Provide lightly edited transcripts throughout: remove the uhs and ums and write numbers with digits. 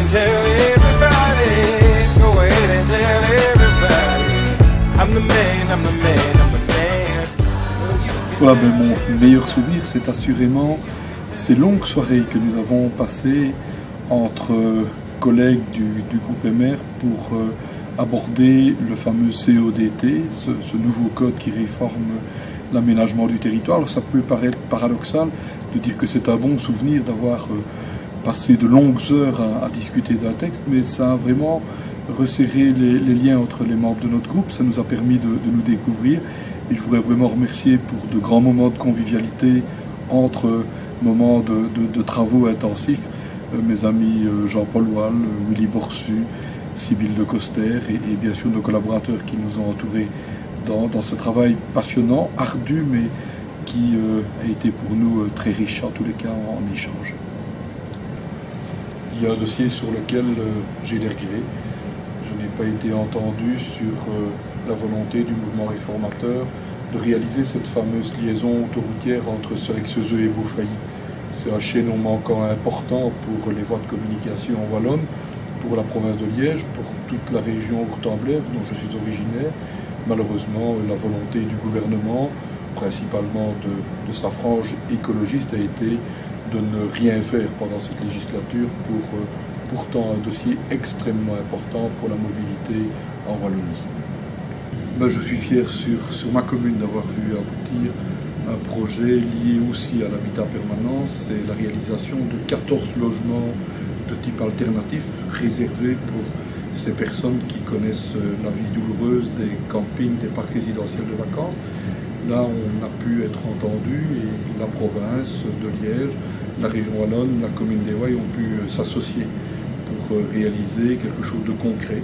and tell everybody. Go ahead and tell everybody. I'm the man, I'm the man, I'm the man. Voilà, ben, mon meilleur souvenir, c'est assurément ces longues soirées que nous avons passées entre collègues du groupe MR pour aborder le fameux CODT, ce nouveau code qui réforme l'aménagement du territoire. Alors ça peut paraître paradoxal de dire que c'est un bon souvenir d'avoir passé de longues heures à discuter d'un texte, mais ça a vraiment resserré les liens entre les membres de notre groupe. Ça nous a permis de nous découvrir, et je voudrais vraiment remercier pour de grands moments de convivialité entre moments de travaux intensifs mes amis Jean-Paul Wall, Willy Borsu, Sybille de Coster et bien sûr nos collaborateurs qui nous ont entourés dans ce travail passionnant, ardu, mais qui a été pour nous très riche en tous les cas en échange. Il y a un dossier sur lequel j'ai des regrets. Je n'ai pas été entendu sur la volonté du mouvement réformateur de réaliser cette fameuse liaison autoroutière entre Serexeseux et Beaufailly. C'est un chaînon manquant important pour les voies de communication wallonnes, pour la province de Liège, pour toute la région Ourthe-en-Brève dont je suis originaire. Malheureusement, la volonté du gouvernement, principalement de sa frange écologiste, a été de ne rien faire pendant cette législature pour pourtant un dossier extrêmement important pour la mobilité en Wallonie. Ben, je suis fier sur ma commune d'avoir vu aboutir un projet lié aussi à l'habitat permanent. C'est la réalisation de 14 logements de type alternatif réservés pour ces personnes qui connaissent la vie douloureuse des campings, des parcs résidentiels de vacances. Là, on a pu être entendu et la province de Liège, la région wallonne, la commune d'Ewaye ont pu s'associer pour réaliser quelque chose de concret.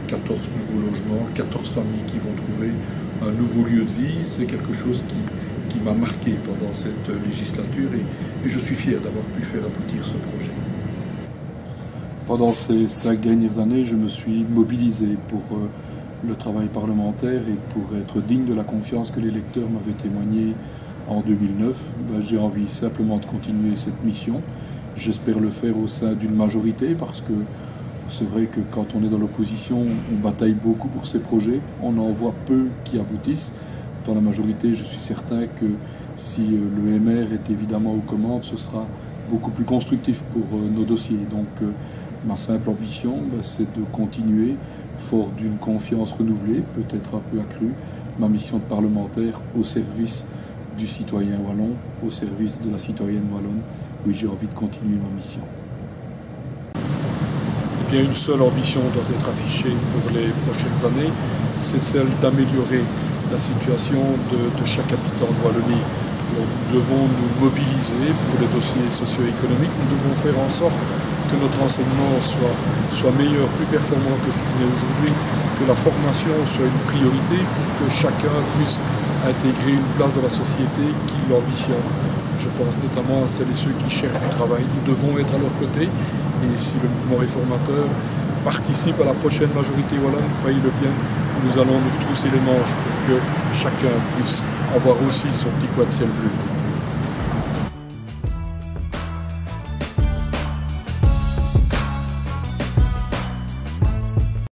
14 nouveaux logements, 14 familles qui vont trouver un nouveau lieu de vie. C'est quelque chose qui m'a marqué pendant cette législature et je suis fier d'avoir pu faire aboutir ce projet. Pendant ces 5 dernières années, je me suis mobilisé pour le travail parlementaire et pour être digne de la confiance que les électeurs m'avaient témoignée en 2009. J'ai envie simplement de continuer cette mission. J'espère le faire au sein d'une majorité parce que c'est vrai que quand on est dans l'opposition, on bataille beaucoup pour ces projets. On en voit peu qui aboutissent. Dans la majorité, je suis certain que si le MR est évidemment aux commandes, ce sera beaucoup plus constructif pour nos dossiers. Donc ma simple ambition, c'est de continuer, fort d'une confiance renouvelée, peut-être un peu accrue, ma mission de parlementaire au service du citoyen wallon, au service de la citoyenne wallonne. Oui, j'ai envie de continuer ma mission. Eh bien, une seule ambition doit être affichée pour les prochaines années, c'est celle d'améliorer la situation de chaque habitant de Wallonie. Nous devons nous mobiliser pour les dossiers socio-économiques, nous devons faire en sorte que notre enseignement soit meilleur, plus performant que ce qu'il est aujourd'hui, que la formation soit une priorité pour que chacun puisse intégrer une place dans la société qui l'ambitionne. Je pense notamment à celles et ceux qui cherchent du travail. Nous devons être à leur côté et si le mouvement réformateur participe à la prochaine majorité wallonne, croyez-le bien, nous allons nous retrousser les manches pour que chacun puisse avoir aussi son petit coin de ciel bleu.